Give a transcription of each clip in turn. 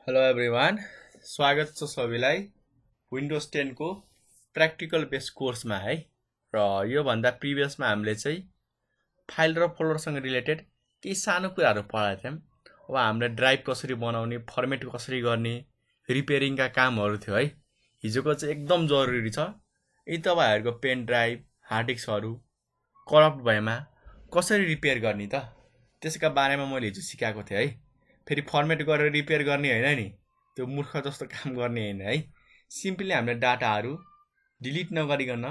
Hello everyone, स्वागत छ सबैलाई विन्डोज 10 को प्र्याक्टिकल बेस्ड कोर्समा है। र योभन्दा प्रिभियसमा हामीले चाहिँ फाइल र फोल्डरसँग रिलेटेड केही सानो कुराहरू पढाएको थियौँ। अब हामीले ड्राइभ कसरी बनाउने, फर्मेट कसरी गर्ने, रिपेयरिङका कामहरू थियो है। हिजोको चाहिँ एकदम जरुरी छ। यी तपाईँहरूको पेन ड्राइभ, हार्ड डिस्कहरू करप्ट भएमा कसरी रिपेयर गर्ने त, त्यसका बारेमा मैले हिजो सिकाएको थिएँ है। फेरि फर्मेट गरेर रिपेयर गर्ने होइन नि, त्यो मूर्ख जस्तो काम गर्ने होइन है। सिम्पली हामीले डाटाहरू डिलिट नगरिकन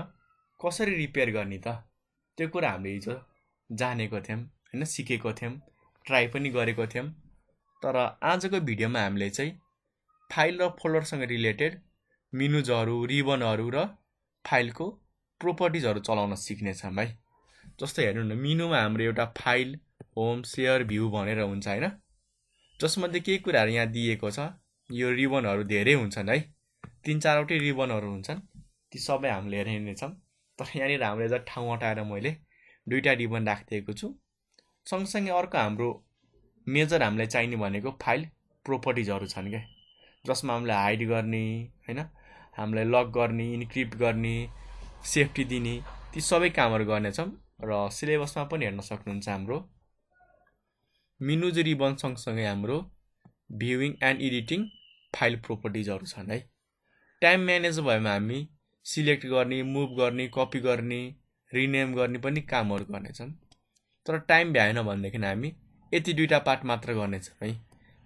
कसरी रिपेयर गर्ने त, त्यो कुरा हामीले हिजो जानेको थियौँ होइन, सिकेको थियौँ, ट्राई पनि गरेको थियौँ। तर आजको भिडियोमा हामीले चाहिँ फाइल र फोल्डरसँग रिलेटेड मेनुजहरू, रिबनहरू र फाइलको प्रोपर्टिजहरू चलाउन सिक्नेछौँ है। जस्तो हेर्नु न, मेनुमा हाम्रो एउटा फाइल, होम, सेयर, भ्यू भनेर हुन्छ होइन, जसमध्ये केही कुराहरू यहाँ दिएको छ। यो रिबनहरू धेरै हुन्छन् है, 3-4वटै रिबनहरू हुन्छन्, ती सबै हामीले हेर्नेछौँ। तर यहाँनिर हाम्रो एउटा ठाउँ हटाएर मैले 2टा रिबन राखिदिएको छु। सँगसँगै अर्को हाम्रो मेजर हामीलाई चाहिने भनेको फाइल प्रोपर्टिजहरू छन् क्या, जसमा हामीले हाइड गर्ने होइन, हामीलाई लक गर्ने, इन्क्रिप्ट गर्ने, सेफ्टी दिने, ती सबै कामहरू गर्नेछौँ। र सिलेबसमा पनि हेर्न सक्नुहुन्छ हाम्रो मेनुज रिबन सँगसँगै हाम्रो भ्युइङ एन्ड एडिटिङ फाइल प्रोपर्टिजहरू छन् है। टाइम म्यानेज भएमा हामी सिलेक्ट गर्ने, मुभ गर्ने, कपी गर्ने, रिनेम गर्ने पनि कामहरू गर्नेछौँ। तर टाइम भ्याएन भनेदेखि हामी यति 2टा पार्ट मात्र गर्नेछौँ है,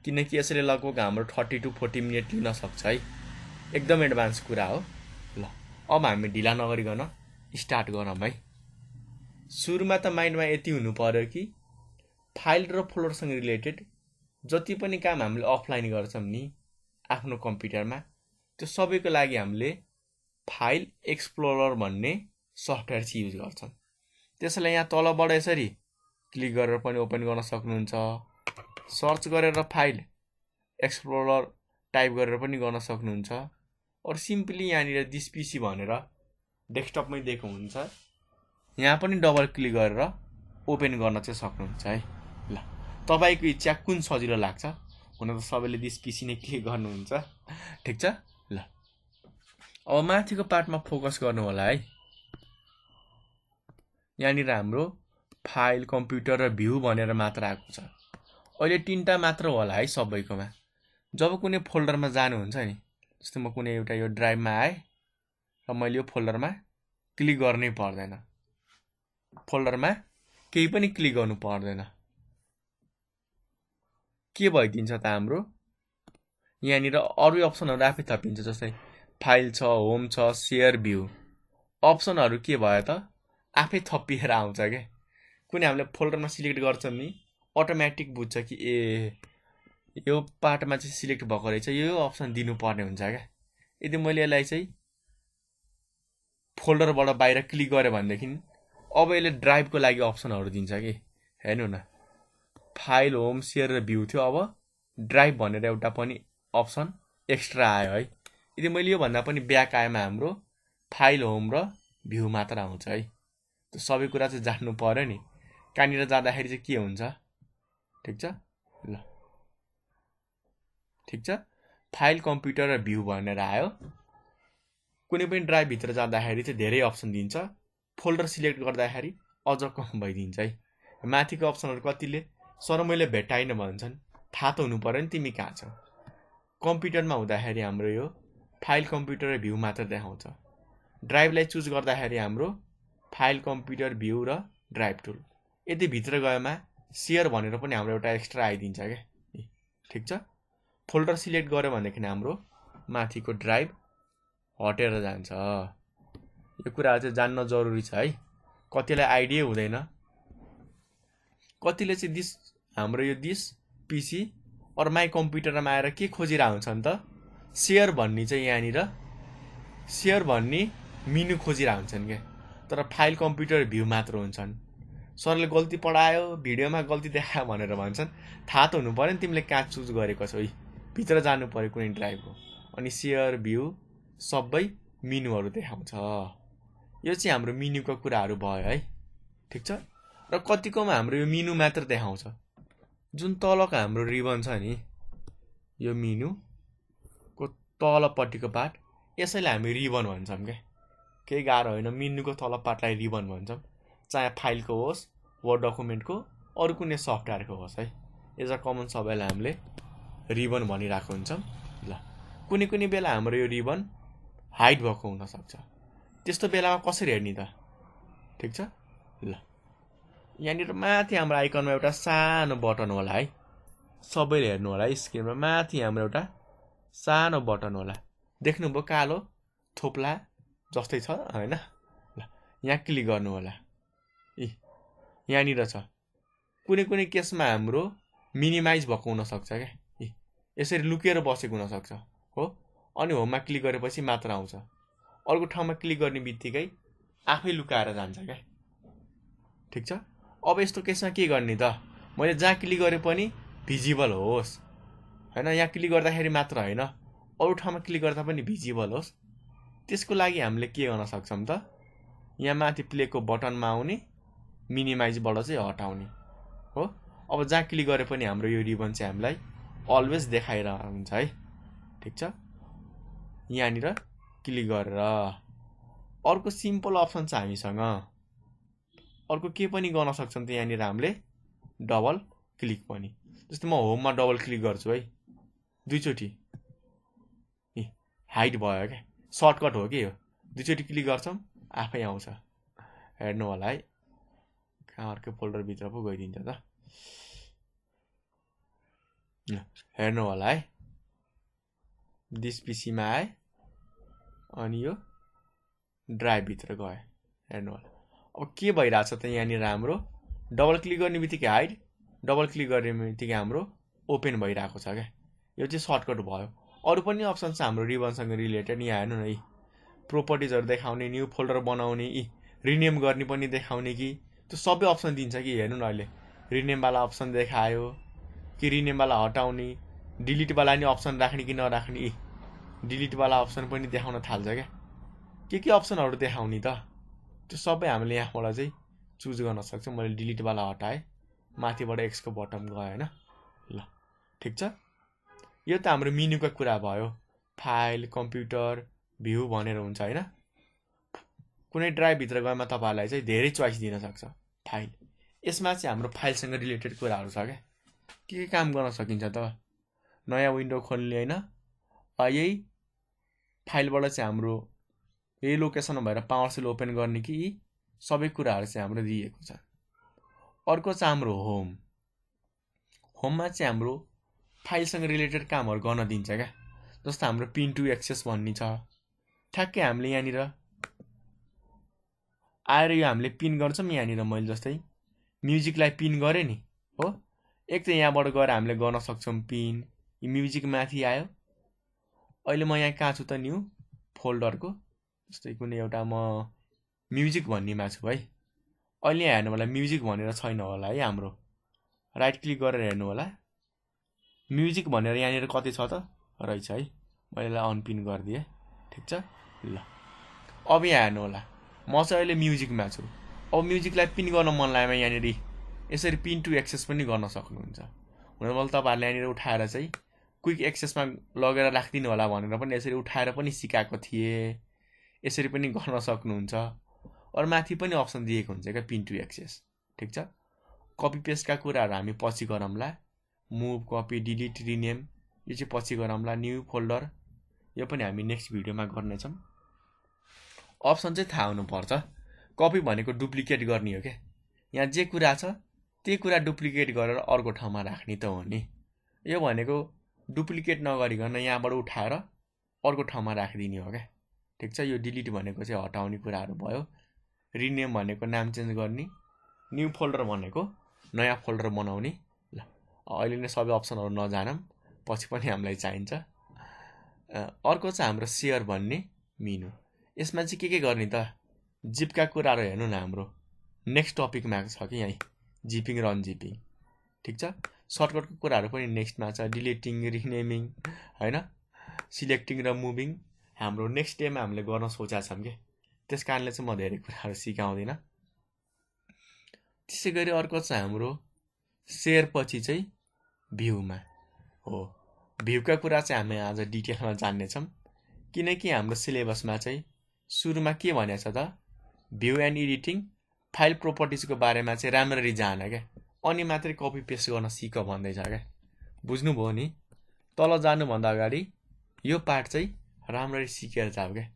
किनकि यसले लगभग हाम्रो 30 to 40 मिनट लिन सक्छ है। एकदम एडभान्स कुरा हो। ल अब हामी ढिला नगरिकन स्टार्ट गरौँ है। सुरुमा त माइन्डमा यति हुनु पर्यो कि फाइल र फोल्डरसँग रिलेटेड जति पनि काम हामीले अफलाइन गर्छौँ नि आफ्नो कम्प्युटरमा, त्यो सबैको लागि हामीले फाइल एक्सप्लोरर भन्ने सफ्टवेयर चाहिँ युज गर्छौँ। त्यसलाई यहाँ तलबाट यसरी क्लिक गरेर पनि ओपन गर्न सक्नुहुन्छ, सर्च गरेर फाइल एक्सप्लोरर टाइप गरेर पनि गर्न सक्नुहुन्छ, अरू सिम्पली यहाँनिर दिस पिसी भनेर डेस्कटपमै दिएको हुन्छ, यहाँ पनि डबल क्लिक गरेर ओपन गर्न चाहिँ सक्नुहुन्छ है। ल तपाईँको इच्छा कुन सजिलो लाग्छ, हुन त सबैले दिस पिसी नै क्लिक गर्नुहुन्छ, ठिक छ। ल अब माथिको पार्टमा फोकस गर्नु होला है। यहाँनिर हाम्रो फाइल, कम्प्युटर र भ्यू भनेर मात्र आएको छ। अहिले 3टा मात्र होला है सबैकोमा। जब कुनै फोल्डरमा जानुहुन्छ नि, जस्तो म कुनै एउटा यो ड्राइभमा आएँ र मैले यो फोल्डरमा क्लिक गर्नै पर्दैन, फोल्डरमा केही पनि क्लिक गर्नु पर्दैन। के भइदिन्छ त हाम्रो यहाँनिर अरू अप्सनहरू आफै थपिन्छ, जस्तै फाइल छ, होम छ, सेयर, भ्यू, अप्सनहरू के भयो त आफै थपिएर आउँछ क्या। कुनै हामीले फोल्डरमा सिलेक्ट गर्छौँ नि, अटोमेटिक बुझ्छ कि ए यो पार्टमा चाहिँ सिलेक्ट भएको रहेछ, यो अप्सन दिनुपर्ने हुन्छ क्या। यदि मैले यसलाई चाहिँ फोल्डरबाट बाहिर क्लिक गरेँ भनेदेखि अब यसले ड्राइभको लागि अप्सनहरू दिन्छ कि। हेर्नु न, फाइल, होम, सेयर र भ्यू थियो, अब ड्राइभ भनेर एउटा पनि अप्सन एक्स्ट्रा आयो है। यदि मैले योभन्दा पनि ब्याक आएमा हाम्रो फाइल, होम र भ्यू मात्र आउँछ है। त्यो सबै कुरा चाहिँ जान्नु पर्यो नि, कहाँनिर जाँदाखेरि चाहिँ के हुन्छ, ठिक छ। ल ठिक छ, फाइल, कम्प्युटर र भ्यू भनेर आयो। कुनै पनि ड्राइभभित्र जाँदाखेरि चाहिँ धेरै अप्सन दिन्छ, फोल्डर सिलेक्ट गर्दाखेरि अझ कम भइदिन्छ है। माथिको अप्सनहरू कतिले सर मैले भेटाइन भन्छन्, थाहा त हुनु पर्यो नि तिमी कहाँ छौ। कम्प्युटरमा हुँदाखेरि हाम्रो यो फाइल, कम्प्युटर र भ्यू मात्र देखाउँछ। ड्राइभलाई चुज गर्दाखेरि हाम्रो फाइल, कम्प्युटर, भ्यू र ड्राइभ टुल। यदि भित्र गएमा सेयर भनेर पनि हाम्रो एउटा एक्स्ट्रा आइदिन्छ क्या, ठिक छ। फोल्डर सिलेक्ट गर्यो भनेदेखि हाम्रो माथिको ड्राइभ हटेर जान्छ। यो कुरा चाहिँ जान्न जरुरी छ है, कतिलाई आइडिया हुँदैन। कतिले चाहिँ दिस हाम्रो यो दिस पिसी अर माई कम्प्युटरमा आएर के खोजिरहेको हुन्छन् त, सेयर भन्ने चाहिँ यहाँनिर सेयर भन्ने मेनु खोजिरहेको हुन्छन् क्या, तर फाइल, कम्प्युटर, भ्यू मात्र हुन्छन्। सरले गल्ती पढायो, भिडियोमा गल्ती देखायो भनेर भन्छन्, थाहा त हुनु पर्यो नि तिमीले कहाँ चुज गरेको छौ, भित्र जानु पर्यो कुनै ड्राइभको। अनि सेयर, भ्यू सबै मेनुहरू देखाउँछ। यो चाहिँ हाम्रो मेनुको कुराहरू भयो है, ठिक छ। र कतिकोमा हाम्रो यो मेनु मात्र देखाउँछ। जुन तलको हाम्रो रिबन छ नि, यो मेनुको तलपट्टिको पार्ट, यसैलाई हामी रिबन भन्छौँ क्या। केही गाह्रो होइन, मेनुको तल पार्टलाई रिबन भन्छौँ। चाहे फाइलको होस्, वर्ड डकुमेन्टको, अरू कुनै सफ्टवेयरको होस् है, एज अ कमन सबैलाई हामीले रिबन भनिरहेको हुन्छौँ। ल कुनै कुनै बेला हाम्रो यो रिबन हाइड भएको हुनसक्छ, त्यस्तो बेलामा कसरी हेर्ने त? ठिक छ। ल यहाँनिर माथि हाम्रो आइकनमा एउटा सानो बटन होला है, सबैले हेर्नु होला है स्क्रिनमा। माथि हाम्रो एउटा सानो बटन होला, देख्नुभयो कालो थोप्ला जस्तै छ होइन? ल यहाँ क्लिक गर्नु होला। यहाँनिर छ। कुनै कुनै केसमा हाम्रो मिनिमाइज भएको हुनसक्छ क्या, यसरी लुकेर बसेको हुनसक्छ हो। अनि होममा क्लिक गरेपछि मात्र आउँछ। अर्को ठाउँमा क्लिक गर्ने बित्तिकै आफै लुकाएर जान्छ क्या। ठिक छ। अब यस्तो केसमा के गर्ने त? मैले जहाँ क्लिक गरे पनि भिजिबल होस् होइन, यहाँ क्लिक गर्दाखेरि मात्र होइन, अरू ठाउँमा क्लिक गर्दा पनि भिजिबल होस्। त्यसको लागि हामीले के गर्न सक्छौँ त? यहाँ माथि प्लेको बटनमा आउने, मिनिमाइजबाट चाहिँ हटाउने हो। अब जहाँ क्लिक गरे पनि हाम्रो यो रिबन चाहिँ हामीलाई अलवेज देखाइरहेको हुन्छ है। ठिक छ। यहाँनिर क्लिक गरेर अर्को सिम्पल अप्सन छ हामीसँग, अर्को के पनि गर्न सक्छौँ त यहाँनिर हामीले डबल क्लिक पनि। जस्तै म होममा डबल क्लिक गर्छु है, दुईचोटि हाइड भयो क्या, सर्टकट हो कि यो। दुईचोटि क्लिक गर्छौँ आफै आउँछ। हेर्नु होला है, कहाँ अर्कै फोल्डरभित्र पो गइदिन्छ त। हेर्नु होला है, दिस पिसीमा आए अनि यो ड्राइभभित्र गयो। हेर्नु होला। अब के भइरहेछ त यहाँनिर हाम्रो डबल क्लिक गर्ने बित्तिकै हाइड, डबल क्लिक गर्ने बित्तिकै हाम्रो ओपन भइरहेको छ क्या। यो चाहिँ सर्टकट भयो। अरू पनि अप्सन छ हाम्रो रिबनसँग रिलेटेड। यहाँ हेर्नु न, प्रोपर्टिजहरू देखाउने, न्यू फोल्डर बनाउने, रिनेम गर्ने पनि देखाउने कि, त्यो सबै अप्सन दिन्छ कि। हेर्नु न, अहिले रिनेमवाला अप्सन देखायो कि रिनेमवाला हटाउने, डिलिटवाला नि अप्सन राख्ने कि नराख्ने, डिलिटवाला अप्सन पनि देखाउन थाल्छ क्या। के अप्सनहरू देखाउने त? त्यो सबै हामीले यहाँबाट चाहिँ चुज गर्न सक्छौँ। मैले डिलिटवाला हटाएँ, माथिबाट एक्सको बटन गयो होइन। ल ठिक छ। यो त हाम्रो मेनुको कुरा भयो। फाइल, कम्प्युटर, भ्यू भनेर हुन्छ होइन। कुनै ड्राइभभित्र गएमा तपाईँहरूलाई चाहिँ धेरै चोइस दिन सक्छ। फाइल, यसमा चाहिँ हाम्रो फाइलसँग रिलेटेड कुराहरू छ क्या। के काम गर्न सकिन्छ त? नयाँ विन्डो खोल्ने होइन, यही फाइलबाट चाहिँ हाम्रो यही लोकेसनमा भएर पावरसेल ओपन गर्ने कि, सबै कुराहरू चाहिँ हाम्रो दिएको छ। अर्को चाहिँ हाम्रो होम। होममा चाहिँ हाम्रो फाइलसँग रिलेटेड कामहरू गर्न दिन्छ क्या। जस्तो हाम्रो पिन टु एक्सेस भन्ने छ। ठ्याक्कै हामीले यहाँनिर आएर यो हामीले पिन गर्छौँ। यहाँनिर मैले जस्तै म्युजिकलाई पिन गरेँ नि हो, एक चाहिँ यहाँबाट गएर हामीले गर्न सक्छौँ पिन। यो म्युजिक माथि आयो। अहिले म यहाँ कहाँ छु त? न्यू फोल्डरको जस्तै कुनै एउटा म म्युजिक भन्नेमा छु है। अहिले यहाँ हेर्नु होला, म्युजिक भनेर छैन होला है हाम्रो। राइट क्लिक गरेर हेर्नु होला, म्युजिक भनेर यहाँनिर कति छ त? रहेछ है। मैले यसलाई अनपिन गरिदिएँ। ठिक छ। ल अब यहाँ हेर्नु होला, म चाहिँ अहिले म्युजिकमा छु। अब म्युजिकलाई पिन गर्न मन लागेमा यहाँनिर यसरी पिन टु एक्सेस पनि गर्न सक्नुहुन्छ। हुन तपाईँहरूले यहाँनिर उठाएर चाहिँ क्विक एक्सेसमा लगेर राखिदिनु होला भनेर पनि यसरी उठाएर पनि सिकाएको थिएँ। यसरी पनि गर्न सक्नुहुन्छ। अरू माथि पनि अप्सन दिएको हुन्छ क्या पिन टु एक्सेस। ठिक छ। कपी पेस्टका कुराहरू हामी पछि गरौँला। मुभ, कपी, डिलिट, रिनेम यो चाहिँ पछि गरौँला। न्यू फोल्डर यो पनि हामी नेक्स्ट भिडियोमा गर्नेछौँ। अप्सन चाहिँ थाहा हुनुपर्छ। कपी भनेको डुप्लिकेट गर्ने हो क्या। यहाँ जे कुरा छ त्यही कुरा डुप्लिकेट गरेर अर्को ठाउँमा राख्ने त हो नि। यो भनेको डुप्लिकेट नगरिकन यहाँबाट उठाएर अर्को ठाउँमा राखिदिने हो क्या। ठिक छ। यो डिलिट भनेको चाहिँ हटाउने कुराहरू भयो। रिनेम भनेको नाम चेन्ज गर्ने। न्यू फोल्डर भनेको नयाँ फोल्डर बनाउने। ल अहिले नै सबै अप्सनहरू नजानौँ, पछि पनि हामीलाई चाहिन्छ। अर्को चाहिँ हाम्रो सेयर भन्ने मेनु। यसमा चाहिँ के गर्ने त? जिपका कुराहरू हेर्नु न, हाम्रो नेक्स्ट टपिकमा छ कि यहीँ जिपिङ र अनजिपिङ। ठिक छ। सर्टकटको कुराहरू पनि नेक्स्टमा छ। डिलिटिङ, रिनेमिङ होइन, सिलेक्टिङ र मुभिङ हाम्रो नेक्स्ट डेमा हामीले गर्न सोचेका छौँ कि, त्यस कारणले चाहिँ म धेरै कुराहरू सिकाउँदिनँ। त्यसै गरी अर्को चाहिँ हाम्रो सेयर पछि चाहिँ भ्यूमा हो। भ्यूका कुरा चाहिँ हामी आज डिटेलमा जान्नेछौँ, किनकि हाम्रो सिलेबसमा चाहिँ सुरुमा के भनेको छ त, भ्यू एन्ड एडिटिङ फाइल प्रोपर्टिजको बारेमा चाहिँ राम्ररी जान क्या, अनि मात्रै कपी पेस्ट गर्न सिक भन्दैछ क्या। बुझ्नुभयो नि? तल जानुभन्दा अगाडि यो पार्ट चाहिँ राम्ररी सिकेर जाऊ क्या,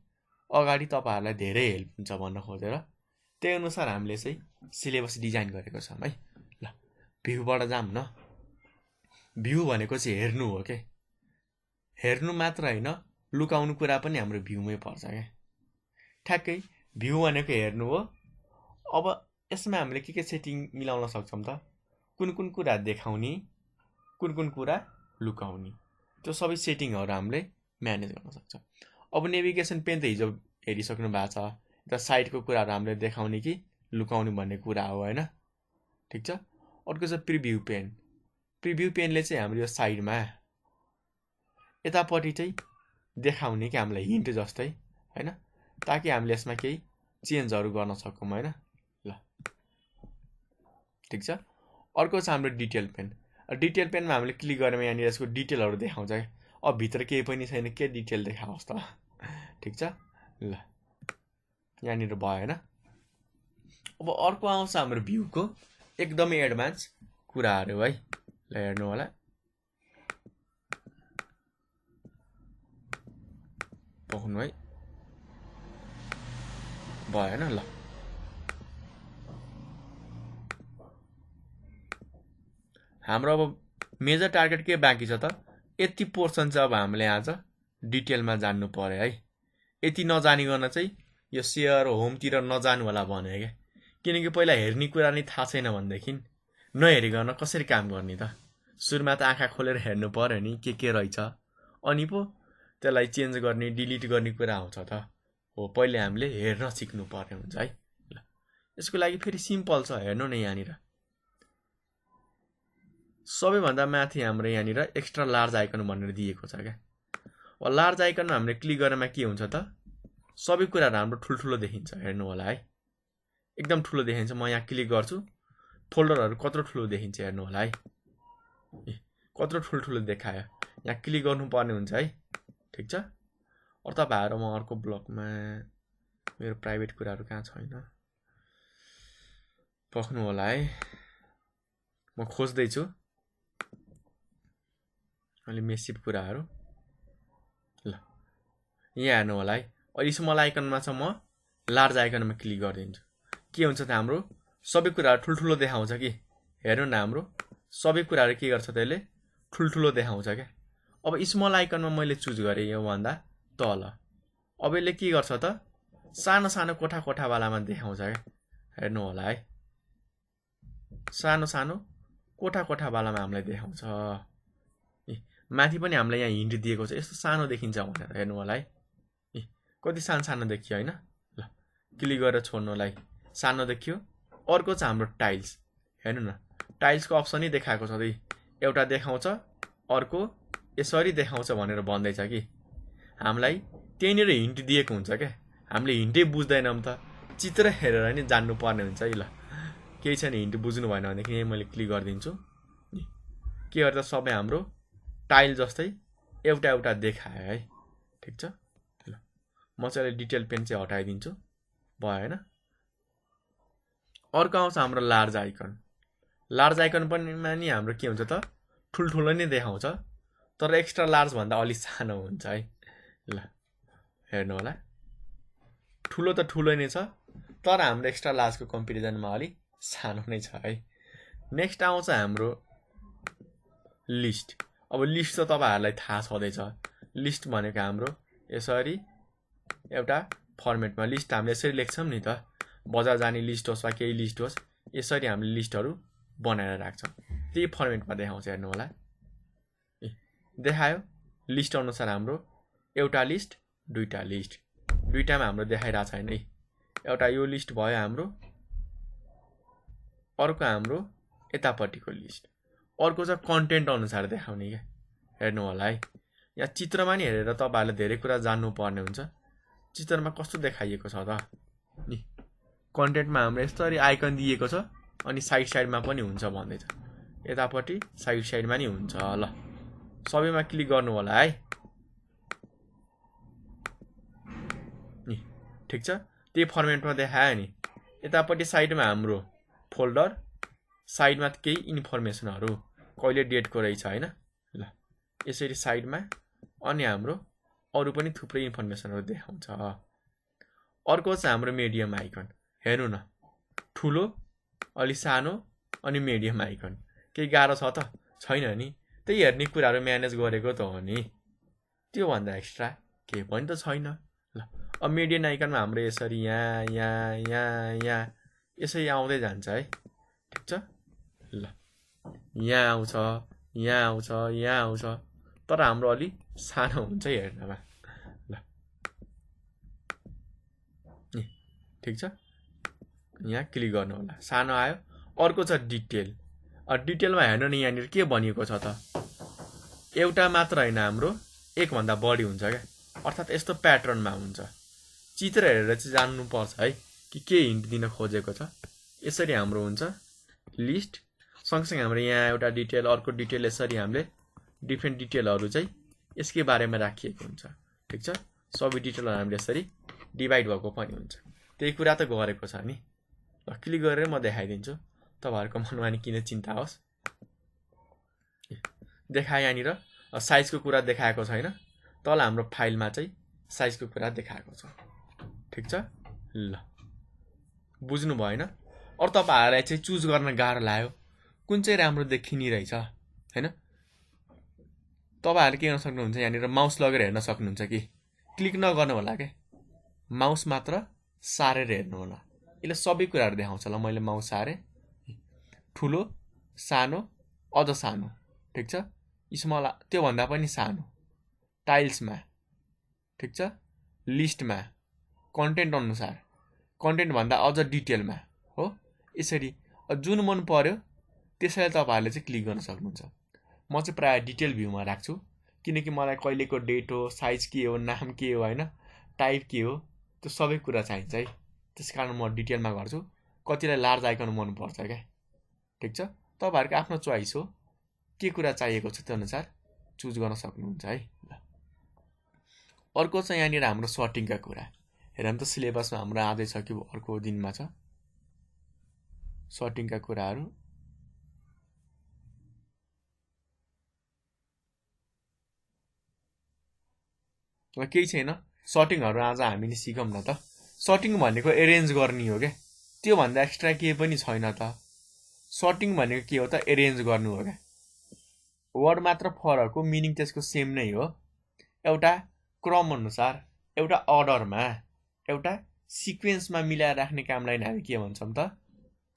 अगाडि तपाईँहरूलाई धेरै हेल्प हुन्छ भन्न खोजेर त्यही अनुसार हामीले चाहिँ सिलेबस डिजाइन गरेको छौँ है। ल भ्यूबाट जाऊँ न। भ्यू भनेको चाहिँ हेर्नु हो क्या, हेर्नु मात्र होइन, लुकाउनु कुरा पनि हाम्रो भ्यूमै पर्छ क्या। ठ्याक्कै भ्यू भनेको हेर्नु हो। अब यसमा हामीले के सेटिङ मिलाउन सक्छौँ त, कुन कुन कुरा देखाउने, कुन कुन कुरा लुकाउने, त्यो सबै सेटिङहरू हामीले म्यानेज गर्न सक्छौँ। अब नेभिगेसन पेन त हिजो हेरिसक्नु भएको छ, त साइडको कुराहरू हामीले देखाउने कि लुकाउने भन्ने कुरा हो होइन, ठिक छ। अर्को छ प्रिभ्यू पेन। प्रिभ्यू पेनले चाहिँ हाम्रो यो साइडमा यतापट्टि चाहिँ देखाउने कि हामीलाई हिन्ट जस्तै होइन, ताकि हामीले यसमा केही चेन्जहरू गर्न सकौँ होइन। ल ठिक छ। अर्को छ हाम्रो डिटेल पेन। डिटेल पेनमा हामीले क्लिक गरेर यहाँनिर यसको डिटेलहरू देखाउँछ। अब भित्र केही पनि छैन, के डिटेल देखाओस् त, ठिक छ। ल यहाँनिर भयो होइन। अब अर्को आउँछ हाम्रो भ्यूको एकदमै एडभान्स कुराहरू है। ल हेर्नु होला, पाउनु है, भयो होइन। ल हाम्रो अब मेजर टार्गेट के बाँकी छ त, यति पोर्सन चाहिँ अब हामीले आज डिटेलमा जान्नु पर्यो है। यति नजानिकन चाहिँ यो सेयर होमतिर नजानु होला भने क्या, किनकि पहिला हेर्ने कुरा नै थाहा छैन भनेदेखि नहेरिकन कसरी काम गर्ने त। सुरुमा त आँखा खोलेर हेर्नु पर्यो नि के रहेछ, अनि पो त्यसलाई चेन्ज गर्ने डिलिट गर्ने कुरा आउँछ त। हो पहिले हामीले हेर्न सिक्नु पर्ने हुन्छ है। ल यसको लागि फेरि सिम्पल छ, हेर्नु न यहाँनिर सबैभन्दा माथि हाम्रो यहाँनिर एक्स्ट्रा लार्ज आइकन भनेर दिएको छ क्या। अब लार्ज आइकनमा हामीले क्लिक गरेमा के हुन्छ त, सबै कुराहरू हाम्रो ठुल्ठुलो देखिन्छ। हेर्नु होला है, एकदम ठुलो देखिन्छ। म यहाँ क्लिक गर्छु, फोल्डरहरू कत्रो ठुलो देखिन्छ हेर्नु होला है, कत्रो ठुल्ठुलो देखायो। यहाँ क्लिक गर्नुपर्ने हुन्छ है, ठिक छ। अरू तपाईँहरू म अर्को ब्लकमा, मेरो प्राइभेट कुराहरू कहाँ छैन, पख्नु होला है, म खोज्दैछु अलि मेसिभ कुराहरू। ल यहाँ हेर्नु होला है, अहिले स्मल आइकनमा छ, म लार्ज आइकनमा क्लिक गरिदिन्छु। के हुन्छ त, हाम्रो सबै कुराहरू ठुल्ठुलो देखाउँछ कि। हेर्नु न, हाम्रो सबै कुराहरू के गर्छ त्यसले, ठुल्ठुलो देखाउँछ क्या। अब स्मल आइकनमा मैले चुज गरेँ योभन्दा तल, अब यसले के गर्छ त, सानो सानो कोठा कोठावालामा देखाउँछ क्या। हेर्नु होला है, सानो सानो कोठा कोठावालामा हामीलाई देखाउँछ। माथि पनि हामीलाई यहाँ हिन्ट दिएको छ, यस्तो सानो देखिन्छ भनेर। हेर्नु होला है, कति सानो सानो देखियो होइन। ल क्लिक गरेर छोड्नुलाई सानो देखियो। अर्को छ हाम्रो टाइल्स। हेर्नु न, टाइल्सको अप्सनै देखाएको छ, एउटा देखाउँछ, अर्को यसरी देखाउँछ भनेर भन्दैछ कि। हामीलाई त्यहीँनिर हिन्ट दिएको हुन्छ क्या, हामीले हिन्टै बुझ्दैनौँ त, चित्र हेरेर नि जान्नुपर्ने हुन्छ है। ल केही छैन, हिन्ट बुझ्नु भएन भनेदेखि यहीँ मैले क्लिक गरिदिन्छु। के गर्दा सबै हाम्रो टाइल जस्तै एउटा एउटा देखायो है, ठिक छ। ल म चाहिँ डिटेल पेन चाहिँ हटाइदिन्छु, भयो होइन। अर्को आउँछ हाम्रो लार्ज आइकन। लार्ज आइकन पनि नि हाम्रो के हुन्छ त, ठुल्ठुलो नै देखाउँछ, तर एक्स्ट्रा लार्ज भन्दा अलिक सानो हुन्छ है। ल हेर्नु होला, ठुलो त ठुलो नै छ, तर हाम्रो एक्स्ट्रा लार्जको कम्पेरिजनमा अलिक सानो नै छ है। नेक्स्ट आउँछ हाम्रो लिस्ट। अब लिस्ट त तपाईँहरूलाई थाहा छँदैछ, लिस्ट भनेको हाम्रो यसरी एउटा फर्मेटमा लिस्ट हामीले यसरी लेख्छौँ नि त, बजार जाने लिस्ट होस् वा केही लिस्ट होस्, यसरी हामीले लिस्टहरू बनाएर राख्छौँ, त्यही फर्मेटमा देखाउँछ। हेर्नु होला, देखायो। लिस्ट अनुसार हाम्रो एउटा लिस्ट, दुईटा लिस्ट, दुईटामा हाम्रो देखाइरहेको छैन है। एउटा यो लिस्ट भयो हाम्रो, अर्को हाम्रो यतापट्टिको लिस्ट, अर्को चाहिँ कन्टेन्ट अनुसार देखाउने क्या। हेर्नु होला है, यहाँ चित्रमा नि हेरेर तपाईँहरूले धेरै कुरा जान्नुपर्ने हुन्छ। चित्रमा कस्तो देखाइएको छ त नि, कन्टेन्टमा हाम्रो यस्तरी आइकन दिएको छ, अनि साइड साइडमा पनि हुन्छ भन्दैछ, यतापट्टि साइड साइडमा नि हुन्छ। ल सबैमा क्लिक गर्नु होला है। नि ठिक छ, त्यही फर्मेटमा देखायो नि। यतापट्टि साइडमा हाम्रो फोल्डर, साइडमा केही इन्फर्मेसनहरू कहिले डेटको रहेछ हैन। ल यसरी साइडमा, अनि हाम्रो अरु पनि थुप्रै इन्फर्मेसनहरू देखाउँछ। अर्को चाहिँ हाम्रो मिडियम आइकन। हेर्नु न, ठुलो, अलि सानो अनि मिडियम आइकन। केही गाह्रो छ त छैन नि, त्यही हेर्ने कुराहरू म्यानेज गरेको त हो नि। त्यो भन्दा एक्स्ट्रा केही पनि त छैन। ल अब मिडियम आइकनमा हाम्रो यसरी यहाँ यसरी आउँदै जान्छ है। ठिक छ। ल यहाँ आउँछ, यहाँ आउँछ, यहाँ आउँछ, तर हाम्रो अलि सानो हुन्छ हेर्नमा। ल ठिक छ, यहाँ क्लिक गर्नु होला, सानो आयो। अर्को छ डिटेल। डिटेलमा हेर्नु नि, यहाँनिर के भनिएको छ त, एउटा मात्र होइन हाम्रो एक भन्दा बढी हुन्छ क्या। अर्थात् यस्तो प्याटर्नमा हुन्छ। चित्र हेरेर चाहिँ जान्नुपर्छ है कि के हिन्ट दिन खोजेको छ। यसरी हाम्रो हुन्छ लिस्ट, सँगसँगै हाम्रो यहाँ एउटा डिटेल, अर्को डिटेल, यसरी हामीले डिफ्रेन्ट डिटेलहरू चाहिँ यसकै बारेमा राखिएको हुन्छ। ठिक छ, सबै डिटेलहरू हामीले यसरी डिभाइड भएको पनि हुन्छ। त्यही कुरा त गरेको छ नि। ल क्लिक गरेर म देखाइदिन्छु, तपाईँहरूको मनमा नि किन चिन्ता होस्। देखाए यहाँनिर साइजको कुरा देखाएको छैन, तल हाम्रो फाइलमा चाहिँ साइजको कुरा देखाएको छ। ठिक छ। ल बुझ्नु भएन। अरू तपाईँहरूलाई चाहिँ चुज गर्न गाह्रो लाग्यो कुन चाहिँ राम्रो देखिने रहेछ हैन, तपाईँहरूले के गर्न सक्नुहुन्छ, यहाँनिर माउस लगेर हेर्न सक्नुहुन्छ कि क्लिक नगर्नु होला के, माउस मात्र सारेर हेर्नु होला। यसले सबै कुराहरू देखाउँछ। ल मैले माउस सारे, ठुलो, सानो, अझ सानो, ठिक छ, स्मल, त्योभन्दा पनि सानो, टाइल्समा, ठिक छ, लिस्टमा, कन्टेन्ट अनुसार, कन्टेन्टभन्दा अझ डिटेलमा हो। यसरी जुन मन पर्यो त्यसैले तपाईँहरूले चाहिँ क्लिक गर्न सक्नुहुन्छ। म चाहिँ प्रायः डिटेल भ्यूमा राख्छु, किनकि मलाई कहिलेको डेट हो, साइज के हो, नाम के हो हैन, टाइप के हो, त्यो सबै कुरा चाहिन्छ है। त्यसकारण म डिटेलमा गर्छु। कतिलाई लार्ज आइकन मनपर्छ क्या। ठिक छ, तपाईँहरूको आफ्नो चोइस हो, के कुरा चाहिएको छ त्यो अनुसार चुज गर्न सक्नुहुन्छ है। ल अर्को चाहिँ यहाँनिर हाम्रो सर्टिङका कुरा। हेरौँ त सिलेबसमा हाम्रो आउँदै छ कि अर्को दिनमा छ सर्टिङका कुराहरू। केही छैन, सर्टिङहरू आज हामीले सिकौँ न त। सर्टिङ भनेको एरेन्ज गर्ने हो क्या, त्योभन्दा एक्स्ट्रा केही पनि छैन त। सर्टिङ भनेको के हो त, एरेन्ज गर्नु हो क्या। वर्ड मात्र फरक हो, मिनिङ त्यसको सेम नै हो। एउटा क्रम अनुसार, एउटा अर्डरमा, एउटा सिक्वेन्समा मिलाएर राख्ने कामलाई हामी के भन्छौँ त,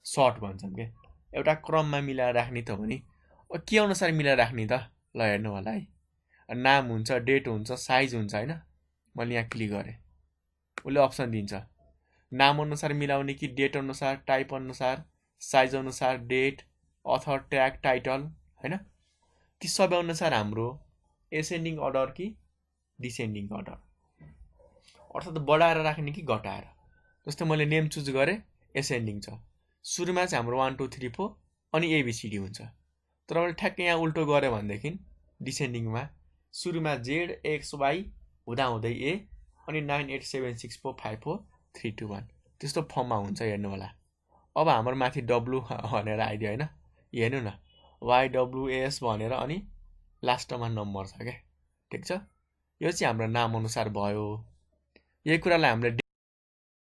सर्ट भन्छौँ क्या। एउटा क्रममा मिलाएर राख्ने त हो नि, के अनुसार मिलाएर राख्ने त, ल हेर्नु होला है। नाम हुन्छ, डेट हुन्छ, साइज हुन्छ हैन। मैले यहाँ क्लिक गरेँ, उसले अप्सन दिन्छ नाम अनुसार मिलाउने कि डेट अनुसार, टाइप अनुसार, साइज अनुसार, डेट, अथर, ट्याग, टाइटल हैन। ती सबै अनुसार हाम्रो एसेन्डिङ अर्डर कि डिसेन्डिङ अर्डर, अर्थात् बढाएर राख्ने कि घटाएर। जस्तै मैले नेम चुज गरेँ, एसेन्डिङ छ, सुरुमा चाहिँ हाम्रो 1 2 3 4 अनि एबिसिडी हुन्छ। तर मैले ठ्याक्कै यहाँ उल्टो गरेँ भनेदेखि डिसेन्डिङमा सुरुमा जेड एक्स वाई हुँदाहुँदै ए अनि 9 8 7 6 4 5 4 3 2 1 त्यस्तो फर्ममा हुन्छ। हेर्नु होला, अब हाम्रो माथि डब्लु भनेर आइदियो होइन। हेर्नु न, YWS भनेर अनि लास्टमा नम्बर छ क्या। ठिक छ, यो चाहिँ हाम्रो नाम अनुसार भयो। यही कुरालाई हामीले